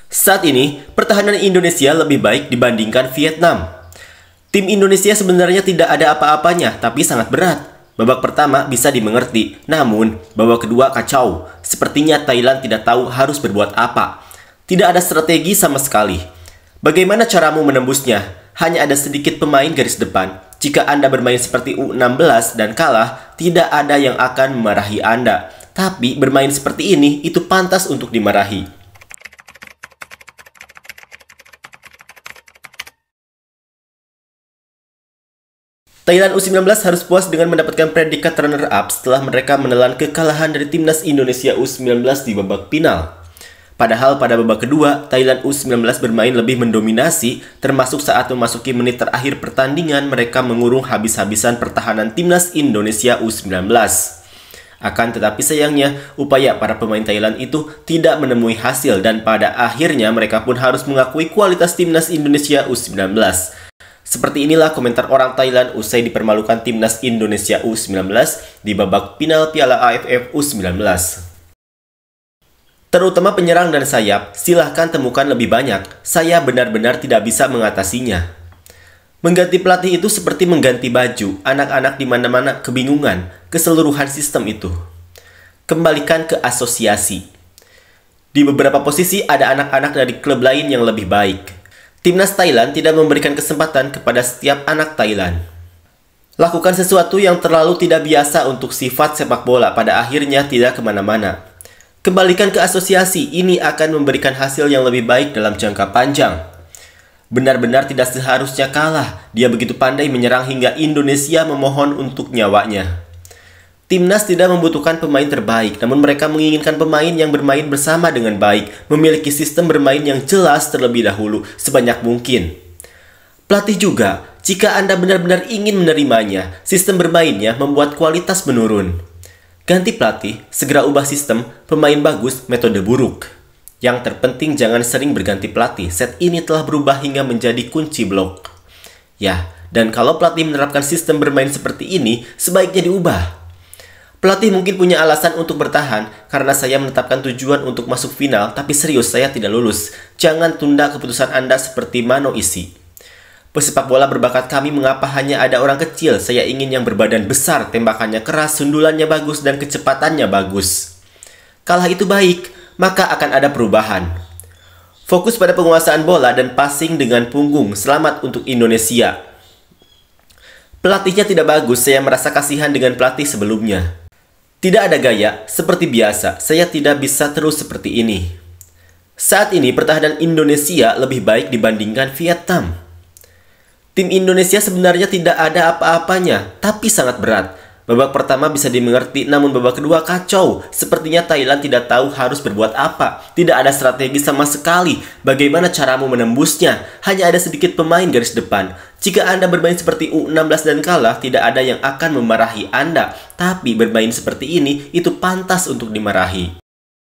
Saat ini, pertahanan Indonesia lebih baik dibandingkan Vietnam. Tim Indonesia sebenarnya tidak ada apa-apanya, tapi sangat berat. Babak pertama bisa dimengerti, namun babak kedua kacau. Sepertinya Thailand tidak tahu harus berbuat apa. Tidak ada strategi sama sekali. Bagaimana caramu menembusnya? Hanya ada sedikit pemain garis depan. Jika Anda bermain seperti U16 dan kalah, tidak ada yang akan memarahi Anda. Tapi bermain seperti ini, itu pantas untuk dimarahi. Thailand U19 harus puas dengan mendapatkan predikat runner-up setelah mereka menelan kekalahan dari timnas Indonesia U19 di babak final. Padahal pada babak kedua, Thailand U19 bermain lebih mendominasi, termasuk saat memasuki menit terakhir pertandingan mereka mengurung habis-habisan pertahanan timnas Indonesia U19. Akan tetapi sayangnya, upaya para pemain Thailand itu tidak menemui hasil dan pada akhirnya mereka pun harus mengakui kualitas timnas Indonesia U19. Seperti inilah komentar orang Thailand usai dipermalukan timnas Indonesia U19 di babak final Piala AFF U19. Terutama penyerang dan sayap, silahkan temukan lebih banyak. Saya benar-benar tidak bisa mengatasinya. Mengganti pelatih itu seperti mengganti baju. Anak-anak di mana-mana kebingungan keseluruhan sistem itu. Kembalikan ke asosiasi. Di beberapa posisi ada anak-anak dari klub lain yang lebih baik. Timnas Thailand tidak memberikan kesempatan kepada setiap anak Thailand. Lakukan sesuatu yang terlalu tidak biasa untuk sifat sepak bola pada akhirnya tidak kemana-mana. Kembalikan ke asosiasi, ini akan memberikan hasil yang lebih baik dalam jangka panjang. Benar-benar tidak seharusnya kalah, dia begitu pandai menyerang hingga Indonesia memohon untuk nyawanya. Timnas tidak membutuhkan pemain terbaik, namun mereka menginginkan pemain yang bermain bersama dengan baik, memiliki sistem bermain yang jelas terlebih dahulu, sebanyak mungkin. Pelatih juga, jika Anda benar-benar ingin menerimanya, sistem bermainnya membuat kualitas menurun. Ganti pelatih, segera ubah sistem, pemain bagus, metode buruk. Yang terpenting jangan sering berganti pelatih, set ini telah berubah hingga menjadi kunci blok. Ya, dan kalau pelatih menerapkan sistem bermain seperti ini, sebaiknya diubah. Pelatih mungkin punya alasan untuk bertahan karena saya menetapkan tujuan untuk masuk final, tapi serius saya tidak lulus. Jangan tunda keputusan Anda seperti Mano Isi. Pesepak bola berbakat kami mengapa hanya ada orang kecil. Saya ingin yang berbadan besar, tembakannya keras, sundulannya bagus, dan kecepatannya bagus. Kalah itu baik, maka akan ada perubahan. Fokus pada penguasaan bola dan passing dengan punggung. Selamat untuk Indonesia. Pelatihnya tidak bagus, saya merasa kasihan dengan pelatih sebelumnya. Tidak ada gaya, seperti biasa, saya tidak bisa terus seperti ini. Saat ini pertahanan Indonesia lebih baik dibandingkan Vietnam. Tim Indonesia sebenarnya tidak ada apa-apanya, tapi sangat berat. Babak pertama bisa dimengerti, namun babak kedua kacau. Sepertinya Thailand tidak tahu harus berbuat apa. Tidak ada strategi sama sekali. Bagaimana caramu menembusnya? Hanya ada sedikit pemain garis depan. Jika Anda bermain seperti U16 dan kalah, tidak ada yang akan memarahi Anda. Tapi bermain seperti ini, itu pantas untuk dimarahi.